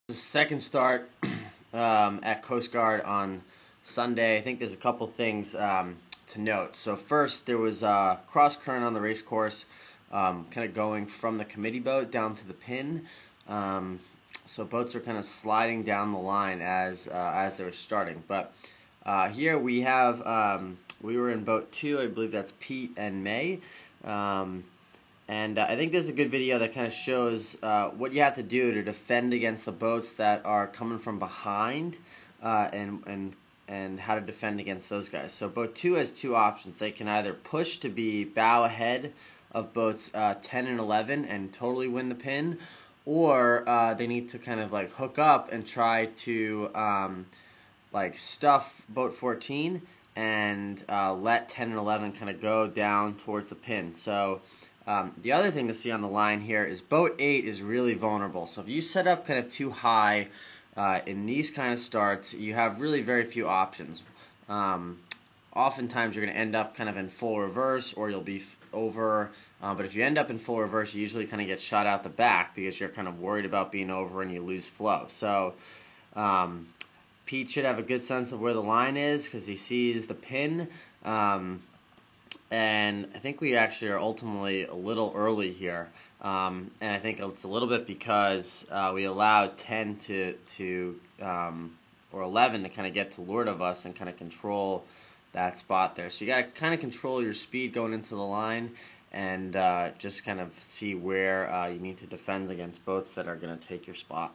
Second start at Coast Guard on Sunday. I think there's a couple things to note. So first, there was cross current on the race course, kind of going from the committee boat down to the pin. So boats were kind of sliding down the line as they were starting. But here we have we were in boat 2. I believe that's Pete and May. And I think this is a good video that kind of shows what you have to do to defend against the boats that are coming from behind, and how to defend against those guys. So boat 2 has two options. They can either push to be bow ahead of boats 10 and 11 and totally win the pin, or they need to kind of like hook up and try to like stuff boat 14 and let 10 and 11 kind of go down towards the pin. So the other thing to see on the line here is boat 8 is really vulnerable. So if you set up kind of too high in these kind of starts, you have really very few options. Oftentimes you're going to end up kind of in full reverse, or you'll be over. But if you end up in full reverse, you usually kind of get shot out the back because you're kind of worried about being over and you lose flow. So Pete should have a good sense of where the line is because he sees the pin. And I think we actually are ultimately a little early here, and I think it's a little bit because we allowed 10 or 11 to kind of get to leeward of us and kind of control that spot there. So you got to kind of control your speed going into the line, and just kind of see where you need to defend against boats that are going to take your spot.